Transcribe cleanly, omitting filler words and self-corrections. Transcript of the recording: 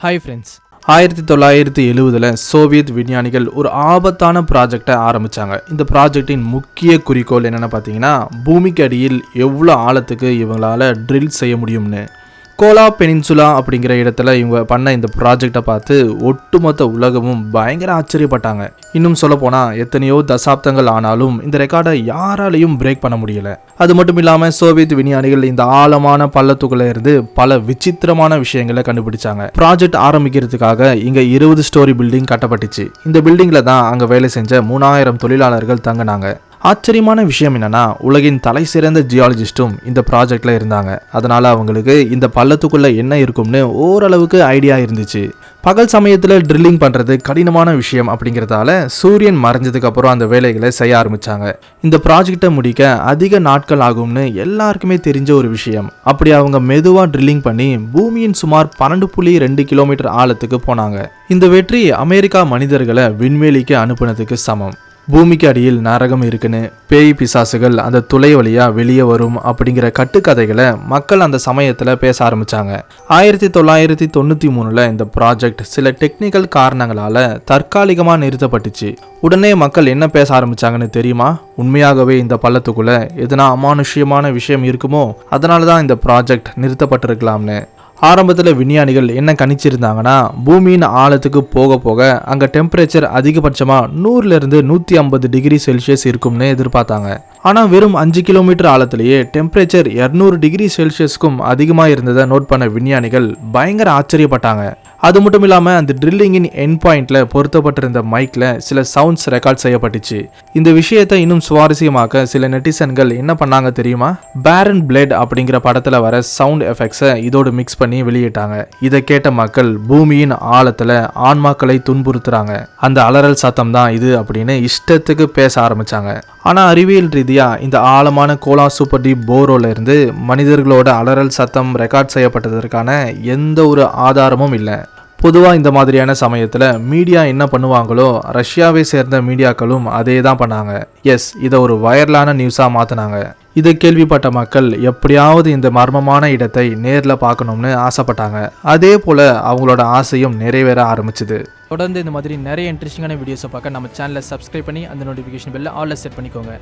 Hi friends. 1970 Soviet விஞ்ஞானிகள் ஒரு ஆபத்தான ப்ராஜெக்டை ஆரம்பித்தாங்க. இந்த ப்ராஜெக்டின் முக்கிய குறிக்கோள் என்னென்னு பார்த்தீங்கன்னா, பூமிக்கு அடியில் எவ்வளோ ஆழத்துக்கு இவங்களால் ட்ரில் செய்ய முடியும்னு. கோலா பெனின்சுலா அப்படிங்கிற இடத்துல இவங்க பண்ண இந்த ப்ராஜெக்டை பார்த்து ஒட்டுமொத்த உலகமும் பயங்கர ஆச்சரியப்பட்டாங்க. இன்னும் சொல்லப்போனால் எத்தனையோ தசாப்தங்கள் ஆனாலும் இந்த ரெக்கார்டை யாராலையும் பிரேக் பண்ண முடியல. அது மட்டும் இல்லாமல் சோவியத் விஞ்ஞானிகள் இந்த ஆழமான பள்ளத்துக்குள்ள இருந்து பல விசித்திரமான விஷயங்களை கண்டுபிடிச்சாங்க. ப்ராஜெக்ட் ஆரம்பிக்கிறதுக்காக இங்கே 20 ஸ்டோரி பில்டிங் கட்டப்பட்டுச்சு. இந்த பில்டிங்கில் தான் அங்கே வேலை செஞ்ச 3000 தொழிலாளர்கள் தங்கினாங்க. ஆச்சரியமான விஷயம் என்னன்னா, உலகின் தலை சிறந்த ஜியாலஜிஸ்டும் இந்த ப்ராஜெக்ட்ல இருந்தாங்க. அதனால அவங்களுக்கு இந்த பள்ளத்துக்குள்ள என்ன இருக்கும்னு ஓரளவுக்கு ஐடியா இருந்துச்சு. பகல் சமயத்தில் ட்ரில்லிங் பண்ணுறது கடினமான விஷயம் அப்படிங்கிறதால சூரியன் மறைஞ்சதுக்கு அப்புறம் அந்த வேலைகளை செய்ய ஆரம்பித்தாங்க. இந்த ப்ராஜெக்டை முடிக்க அதிக நாட்கள் ஆகும்னு எல்லாருக்குமே தெரிஞ்ச ஒரு விஷயம். அப்படி அவங்க மெதுவாக ட்ரில்லிங் பண்ணி பூமியின் சுமார் 12.2 கிலோமீட்டர் ஆழத்துக்கு போனாங்க. இந்த வெற்றி அமெரிக்கா மனிதர்களை விண்வெளிக்கு அனுப்புனதுக்கு சமம். பூமிக்கு அடியில் நரகம் இருக்குன்னு, பேய் பிசாசுகள் அந்த துளை வழியா வெளியே வரும் அப்படிங்கிற கட்டுக்கதைகளை மக்கள் அந்த சமயத்தில் பேச ஆரம்பித்தாங்க. 1993 இந்த ப்ராஜெக்ட் சில டெக்னிக்கல் காரணங்களால் தற்காலிகமாக நிறுத்தப்பட்டுச்சு. உடனே மக்கள் என்ன பேச ஆரம்பித்தாங்கன்னு தெரியுமா? உண்மையாகவே இந்த பள்ளத்துக்குள்ளே எதனா அமானுஷ்யமான விஷயம் இருக்குமோ, அதனால தான் இந்த ப்ராஜெக்ட் நிறுத்தப்பட்டிருக்கலாம்னு. ஆரம்பத்தில் விஞ்ஞானிகள் என்ன கணிச்சிருந்தாங்கன்னா, பூமியின் ஆழத்துக்கு போக போக அங்கே டெம்பரேச்சர் அதிகபட்சமாக 100 to 150 டிகிரி செல்சியஸ் இருக்கும்னு எதிர்பார்த்தாங்க. ஆனால் வெறும் 5 கிலோமீட்டர் ஆழத்திலேயே டெம்பரேச்சர் 200 டிகிரி செல்சியஸ்க்கும் அதிகமாக இருந்ததை நோட் பண்ண விஞ்ஞானிகள் பயங்கர ஆச்சரியப்பட்டாங்க. அது மட்டும் இல்லாமல் அந்த ட்ரில்லிங்கின் என் பாயிண்ட்ல பொருத்தப்பட்டிருந்த மைக்ல சில சவுண்ட்ஸ் ரெக்கார்ட் செய்யப்பட்டுச்சு. இந்த விஷயத்தை இன்னும் சுவாரஸ்யமாக்க சில நெட்டிசன்கள் என்ன பண்ணாங்க தெரியுமா? பேரன் பிளேட் அப்படிங்கிற படத்துல வர சவுண்ட் எஃபெக்ட்ஸை இதோடு மிக்ஸ் பண்ணி வெளியிட்டாங்க. இதை கேட்ட மக்கள் பூமியின் ஆழத்துல ஆன்மாக்களை துன்புறுத்துறாங்க, அந்த அலறல் சத்தம் தான் இது அப்படின்னு இஷ்டத்துக்கு பேச ஆரம்பிச்சாங்க. ஆனால் அறிவியல் ரீதியா இந்த ஆழமான கோலா சூப்பர் டீப் போரோல இருந்து மனிதர்களோட அலறல் சத்தம் ரெக்கார்ட் செய்யப்பட்டதற்கான எந்த ஒரு ஆதாரமும் இல்லை. பொதுவாக இந்த மாதிரியான சமயத்தில் மீடியா என்ன பண்ணுவாங்களோ, ரஷ்யாவை சேர்ந்த மீடியாக்களும் அதே தான் பண்ணாங்க. எஸ், இதை ஒரு வைரலான நியூஸாக மாற்றினாங்க. இதை கேள்விப்பட்ட மக்கள் எப்படியாவது இந்த மர்மமான இடத்தை நேரில் பார்க்கணும்னு ஆசைப்பட்டாங்க. அதே போல் அவங்களோட ஆசையும் நிறைவேற ஆரம்பிச்சுது. தொடர்ந்து இந்த மாதிரி நிறைய இன்ட்ரெஸ்டிங்கான வீடியோஸை பார்க்க நம்ம சேனலை சப்ஸ்கிரைப் பண்ணி அந்த நோட்டிஃபிகேஷன் பெல்ல ஆல்ல செட் பண்ணிக்கோங்க.